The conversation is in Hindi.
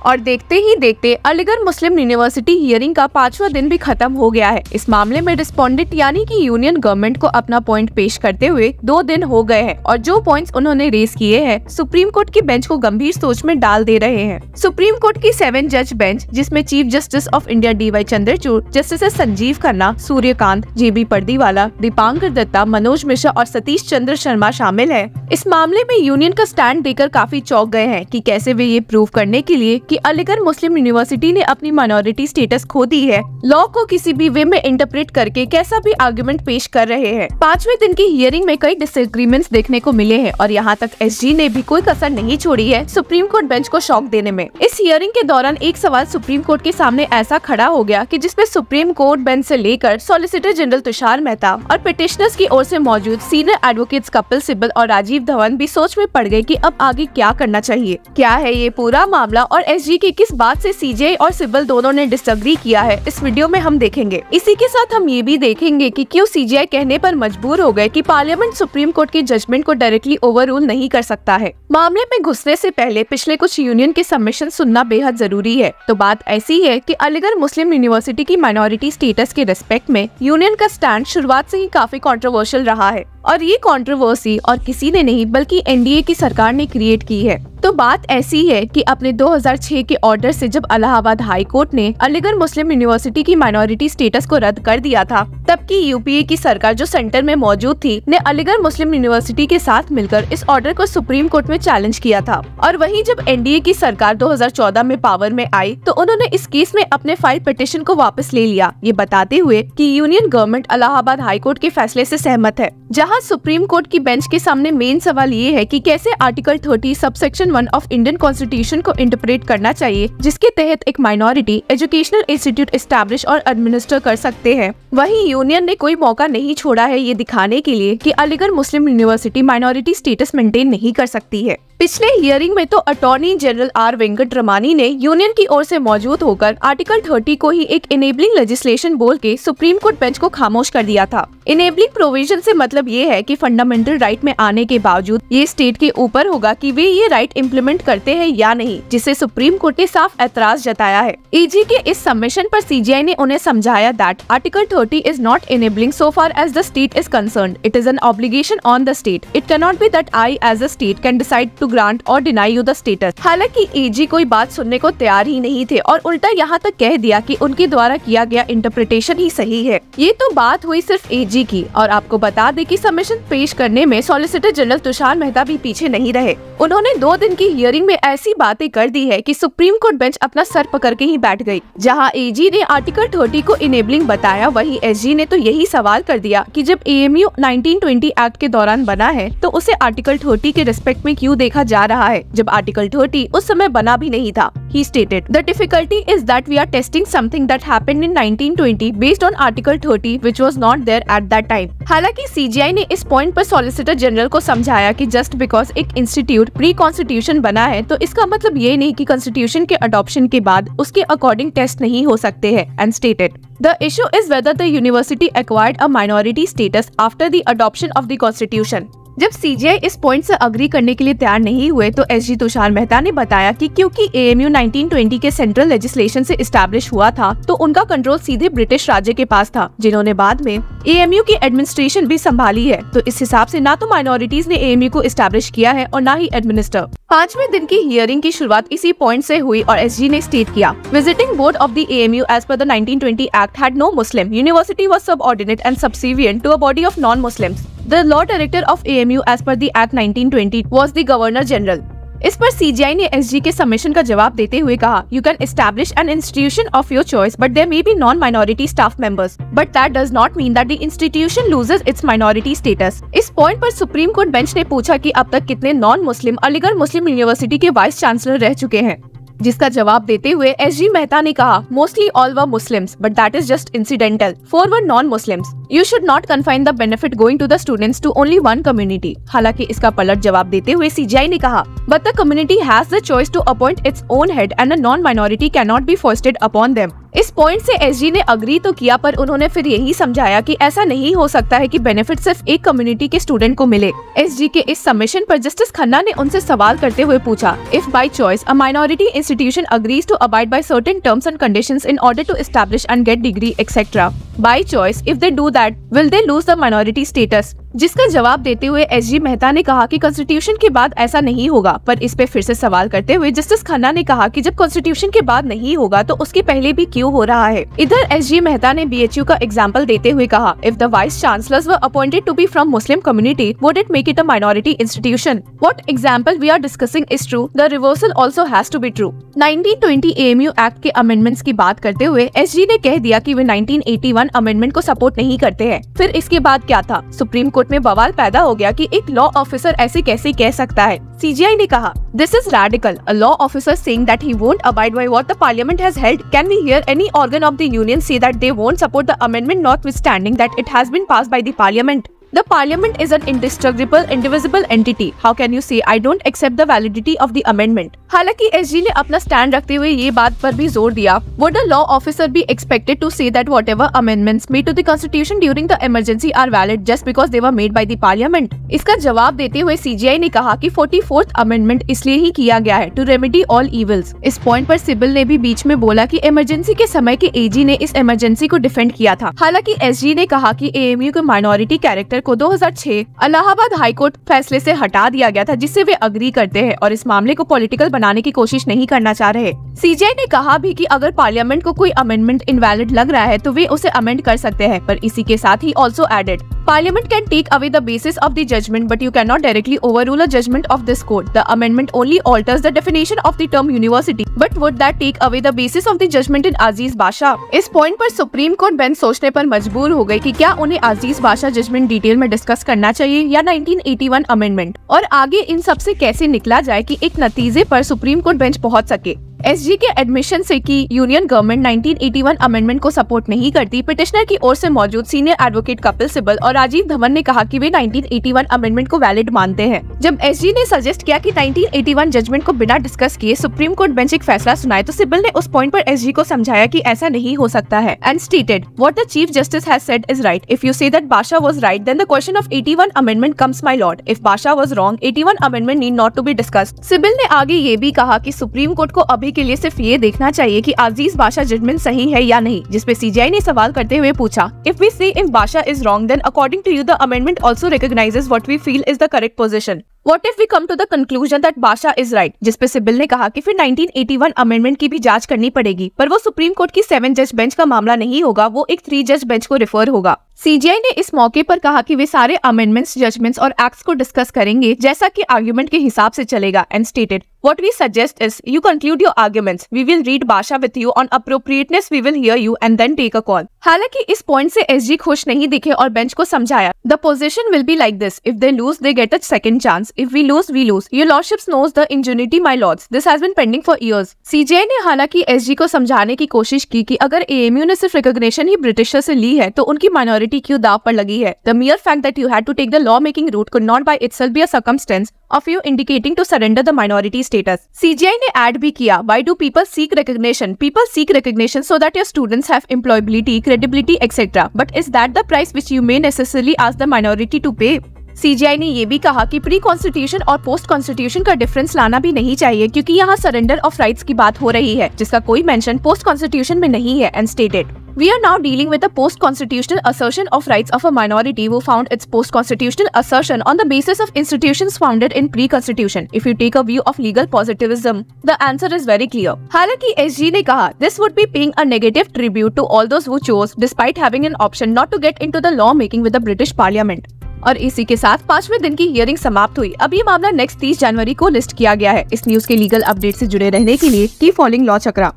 और देखते ही देखते अलीगढ़ मुस्लिम यूनिवर्सिटी हियरिंग का 5वां दिन भी खत्म हो गया है। इस मामले में रिस्पोंडेंट यानी कि यूनियन गवर्नमेंट को अपना पॉइंट पेश करते हुए 2 दिन हो गए हैं और जो पॉइंट्स उन्होंने रेज किए हैं सुप्रीम कोर्ट की बेंच को गंभीर सोच में डाल दे रहे हैं। सुप्रीम कोर्ट की 7 जज बेंच, जिसमें chief justice of India DY Chandrachud, justice Sanjiv Khanna, Suryakant, JB Pardiwala, Dipankar Datta, Manoj Mishra और सतीश चंद्र शर्मा शामिल है, इस मामले में यूनियन का स्टैंड देकर काफी चौंक गए हैं कि कैसे वे ये प्रूव करने के लिए कि अलीगढ़ मुस्लिम यूनिवर्सिटी ने अपनी माइनॉरिटी स्टेटस खो दी है, लॉ को किसी भी वे में इंटरप्रेट करके कैसा भी आर्गुमेंट पेश कर रहे हैं। 5वें दिन की हियरिंग में कई डिसएग्रीमेंट्स देखने को मिले हैं और यहाँ तक SG ने भी कोई कसर नहीं छोड़ी है सुप्रीम कोर्ट बेंच को शॉक देने में। इस हियरिंग के दौरान एक सवाल सुप्रीम कोर्ट के सामने ऐसा खड़ा हो गया कि जिसपे सुप्रीम कोर्ट बेंच से लेकर सॉलिसिटर जनरल तुषार मेहता और पिटिशनर्स की ओर से मौजूद सीनियर एडवोकेट्स कपिल सिब्बल और राजीव धवन भी सोच में पड़ गए कि अब आगे क्या करना चाहिए। क्या है ये पूरा मामला और SG की किस बात से CJ और सिब्बल दोनों ने डिसएग्री किया है, इस वीडियो में हम देखेंगे। इसी के साथ हम ये भी देखेंगे कि क्यों CJ कहने पर मजबूर हो गए कि पार्लियामेंट सुप्रीम कोर्ट के जजमेंट को डायरेक्टली ओवररूल नहीं कर सकता है। मामले में घुसने से पहले पिछले कुछ यूनियन के सबमिशन सुनना बेहद जरूरी है। तो बात ऐसी है कि अलीगढ़ मुस्लिम यूनिवर्सिटी की माइनॉरिटी स्टेटस के रिस्पेक्ट में यूनियन का स्टैंड शुरुआत से ही काफी कंट्रोवर्शियल रहा है और ये कंट्रोवर्सी और किसी ने नहीं बल्कि NDA की सरकार ने क्रिएट की है। तो बात ऐसी है कि अपने 2006 के ऑर्डर से जब इलाहाबाद हाई कोर्ट ने अलीगढ़ मुस्लिम यूनिवर्सिटी की माइनॉरिटी स्टेटस को रद्द कर दिया था, तब की UPA की सरकार जो सेंटर में मौजूद थी ने अलीगढ़ मुस्लिम यूनिवर्सिटी के साथ मिलकर इस ऑर्डर को सुप्रीम कोर्ट में चैलेंज किया था। और वहीं जब NDA की सरकार 2014 में पावर में आई तो उन्होंने इस केस में अपने फाइल पिटिशन को वापस ले लिया, ये बताते हुए कि union government Allahabad high court के फैसले से सहमत है। जहां सुप्रीम कोर्ट की बेंच के सामने मेन सवाल ये है कि कैसे article 30 subsection 1 of Indian constitution को इंटरप्रेट करना चाहिए, जिसके तहत एक माइनॉरिटी एजुकेशनल इंस्टीट्यूट एस्टैब्लिश और एडमिनिस्टर कर सकते हैं। वहीं यूनियन ने कोई मौका नहीं छोड़ा है ये दिखाने के लिए कि अलीगढ़ मुस्लिम यूनिवर्सिटी माइनॉरिटी स्टेटस मेंटेन नहीं कर सकती है। पिछले हियरिंग में तो अटॉर्नी जनरल R वेंकटरमणी ने यूनियन की ओर से मौजूद होकर आर्टिकल 30 को ही एक इनेबलिंग लेजिस्लेशन बोल के सुप्रीम कोर्ट बेंच को खामोश कर दिया था। इनेबलिंग प्रोविजन से मतलब ये है कि फंडामेंटल राइट में आने के बावजूद ये स्टेट के ऊपर होगा कि वे ये राइट इम्प्लीमेंट करते हैं या नहीं, जिसे सुप्रीम कोर्ट ने साफ ऐतराज जताया है। AG के इस सबमिशन पर CGI ने उन्हें समझाया that article 30 is not enabling so far as the state is concerned, it is an obligation on the state, it can not be that I as a state can decide to grant or deny you the status. हालांकि AG कोई बात सुनने को तैयार ही नहीं थे और उल्टा यहाँ तक कह दिया कि उनके द्वारा किया गया इंटरप्रिटेशन ही सही है। ये तो बात हुई सिर्फ AG की और आपको बता दें कि सबमिशन पेश करने में सॉलिसिटर जनरल तुषार मेहता भी पीछे नहीं रहे। उन्होंने 2 दिन की हियरिंग में ऐसी बातें कर दी है कि सुप्रीम कोर्ट बेंच अपना सर पकड़ के ही बैठ गई। जहाँ AG ने आर्टिकल 30 को इनेबलिंग बताया, वहीं SG ने तो यही सवाल कर दिया कि जब AMU 1920 एक्ट के दौरान बना है तो उसे आर्टिकल 30 के रिस्पेक्ट में क्यों देखा जा रहा है जब आर्टिकल 30 उस समय बना भी नहीं था। He stated, "The difficulty is that we are testing something that happened in 1920 based on Article 30, which was not there at that time." हालांकि CGI ने इस पॉइंट पर सॉलिसिटर जनरल को समझाया कि जस्ट बिकॉज एक इंस्टीट्यूट प्री कॉन्स्टिट्यूशन बना है तो इसका मतलब ये नहीं कि कॉन्स्टिट्यूशन के अडॉप्शन के बाद उसके अकॉर्डिंग टेस्ट नहीं हो सकते हैं, and stated The issue is whether the university acquired a minority status after the adoption of the constitution. जब CGI इस पॉइंट से अग्री करने के लिए तैयार नहीं हुए तो SG तुषार मेहता ने बताया कि क्योंकि AMU 1920 के सेंट्रल लेजिस्लेशन से इस्टेब्लिश हुआ था तो उनका कंट्रोल सीधे ब्रिटिश राज्य के पास था, जिन्होंने बाद में AMU की एडमिनिस्ट्रेशन भी संभाली है। तो इस हिसाब से ना तो माइनॉरिटीज ने AMU को इस्टेब्लिश किया है और ना ही एडमिनिस्टर। 5वें दिन की हियरिंग की शुरुआत इसी पॉइंट से हुई और SG ने स्टेट किया, visiting board of the AMU as per the 1920 act had no Muslim, university was subordinate and subservient to a body of non Muslims. The law director of AMU as per the Act 1920 was the Governor General. इस पर CGI ने SG के सबमिशन का जवाब देते हुए कहा, You can establish an institution of your choice, but there may be non-minority staff members. But that does not mean that the institution loses its minority status. इस पॉइंट पर सुप्रीम कोर्ट बेंच ने पूछा कि अब तक कितने नॉन मुस्लिम अलीगढ़ मुस्लिम यूनिवर्सिटी के वाइस चांसलर रह चुके हैं, जिसका जवाब देते हुए SG मेहता ने कहा, mostly all were Muslims, but that is just incidental, 4 were non Muslims. You should not confine the benefit going to the students to only one community. हालांकि इसका पलट जवाब देते हुए CGI ने कहा, but the community has the choice to appoint its own head and a non minority can not be forced upon them. इस पॉइंट से एसजी ने अग्री तो किया, पर उन्होंने फिर यही समझाया कि ऐसा नहीं हो सकता है कि बेनिफिट सिर्फ एक कम्युनिटी के स्टूडेंट को मिले। एसजी के इस सबमिशन पर जस्टिस खन्ना ने उनसे सवाल करते हुए पूछा, if by choice a minority institution agrees to abide by certain terms and conditions in order to establish and get degree etcetera, by choice if they do that will they lose the minority status? जिसका जवाब देते हुए एसजी मेहता ने कहा कि कॉन्स्टिट्यूशन के बाद ऐसा नहीं होगा, पर इस पे फिर से सवाल करते हुए जस्टिस खन्ना ने कहा कि जब कॉन्स्टिट्यूशन के बाद नहीं होगा तो उसके पहले भी क्यों हो रहा है। इधर एसजी मेहता ने बीएचयू का एग्जाम्पल देते हुए कहा, if the vice chancellors were appointed to be from Muslim community would it make it a minority institution? What example we are discussing is true, the reversal also has to be true. 1920 AMU act के अमेंडमेंट्स की बात करते हुए एसजी ने कह दिया कि वे 1981 अमेंडमेंट को सपोर्ट नहीं करते हैं। फिर इसके बाद क्या था? सुप्रीम कोर्ट में बवाल पैदा हो गया कि एक लॉ ऑफिसर ऐसे कैसे कह सकता है। सीजीआई ने कहा, this is radical, a law officer saying that he won't abide by what the parliament has held. Can we hear any organ of the union say that they won't support the amendment notwithstanding that it has been passed by the parliament? The parliament is an indestructible, indivisible entity. How can you say I don't accept the validity of the amendment? हालांकि एसजी ने अपना स्टैंड रखते हुए ये बात पर भी जोर दिया, would a law officer be expected to say that whatever amendments made to the constitution during the emergency are valid just because they were made by the parliament? इसका जवाब देते हुए सीजीआई ने कहा कि 44th अमेंडमेंट इसलिए ही किया गया है to remedy all evils। इस पॉइंट पर सिब्बल ने भी बीच में बोला कि इमरजेंसी के समय के एजी ने इस इमरजेंसी को डिफेंड किया था। हालांकि एसजी ने कहा कि एएमयू के माइनॉरिटी कैरेक्टर को 2006 इलाहाबाद हाईकोर्ट फैसले से हटा दिया गया था, जिससे वे अग्री करते हैं और इस मामले को पॉलिटिकल बनाने की कोशिश नहीं करना चाह रहे। सीजीआई ने कहा भी कि अगर पार्लियामेंट को कोई अमेंडमेंट इनवैलिड लग रहा है तो वे उसे अमेंड कर सकते हैं, पर इसी के साथ ही also added, Parliament can take away the basis of the judgment, but you cannot directly overrule a judgment of this court. The amendment only alters the definition of the term university, but would that take away the basis of the judgment in Aziz Basha? इस पॉइंट पर सुप्रीम कोर्ट बेंच सोचने पर मजबूर हो गई कि क्या उन्हें अजीज बाशा जजमेंट डिटेल में डिस्कस करना चाहिए या 1981 अमेंडमेंट, और आगे इन सब से कैसे निकला जाए कि एक नतीजे पर सुप्रीम कोर्ट बेंच पहुंच सके। एसजी के एडमिशन से कि यूनियन गवर्नमेंट 1981 अमेंडमेंट को सपोर्ट नहीं करती, पिटिशनर की ओर से मौजूद सीनियर एडवोकेट कपिल सिब्बल और राजीव धवन ने कहा कि वे 1981 अमेंडमेंट को वैलिड मानते हैं। जब एसजी ने सजेस्ट किया कि 1981 जजमेंट को बिना डिस्कस किए सुप्रीम कोर्ट बेंच एक फैसला सुनाए, तो सिब्बल ने उस पॉइंट पर एसजी को समझाया कि ऐसा नहीं हो सकता है and stated, what the chief justice has said is right. If you say that Basha was right, then the question of 81 amendment comes my lord. If Basha was wrong, 81 amendment need not to be discussed. Sibal ने आगे ये भी कहा कि सुप्रीम कोर्ट को अभी के लिए सिर्फ ये देखना चाहिए कि अजीज बाशा जजमेंट सही है या नहीं, जिसपे सीजीआई ने सवाल करते हुए पूछा, if we say if Basha is wrong, then according to you the amendment also recognises what we feel is the correct position. What if we come to the conclusion that Basha is right? जिसपे सिब्बल ने कहा कि फिर 1981 अमेंडमेंट की भी जांच करनी पड़ेगी, पर वो सुप्रीम कोर्ट की 7 जज बेंच का मामला नहीं होगा, वो एक 3 जज बेंच को रिफर होगा। सीजीआई ने इस मौके पर कहा कि वे सारे अमेंडमेंट्स, जजमेंट्स और एक्ट्स को डिस्कस करेंगे जैसा कि आर्गुमेंट के हिसाब से चलेगा and stated, What we suggest is you conclude your arguments. We will read Basha with you on appropriateness. We will hear you and then take a call. हालांकि इस पॉइंट से एसजी खुश नहीं दिखे और बेंच को समझाया, The position will be like this. If they lose, they get a second chance. If we lose, we lose. Your lordships knows the ingenuity, my lords. This has been pending for years. CGI ने हालांकि एसजी को समझाने की कोशिश की कि अगर एएमयू ने सिर्फ रिकॉग्निशन ही ब्रिटिशर से ली है तो उनकी माइनॉरिटी क्यों दाव पर लगी है। The mere fact that you had to take the law making route could not by itself be a circumstance of you indicating to surrender the minority status. CGI ने ऐड भी किया, Why do people seek recognition? People seek recognition so that your students have employability, credibility, etc. But is that the price which you may necessarily ask the minority to pay? CGI ने ये भी कहा कि प्री कॉन्स्टिट्यूशन और पोस्ट कॉन्स्टिट्यूशन का डिफरेंस लाना भी नहीं चाहिए, क्योंकि यहाँ सरेंडर ऑफ राइट्स की बात हो रही है जिसका कोई मेंशन पोस्ट कॉन्स्टिट्यूशन में नहीं है and stated, We are now dealing with a post-constitutional assertion of rights of a minority who found its post-constitutional assertion on the basis of institutions founded in pre-constitution. If you take a view of legal positivism, the answer is very clear. हालांकि एसजी ने कहा, This would be paying a negative tribute to all those who chose, despite having an option, not to get into the law making with the British Parliament. और इसी के साथ 5वें दिन की हियरिंग समाप्त हुई। अब ये मामला नेक्स्ट 30 जनवरी को लिस्ट किया गया है। इस न्यूज के लीगल अपडेट से जुड़े रहने के लिए कीप फॉलोइंग लॉ चक्रा।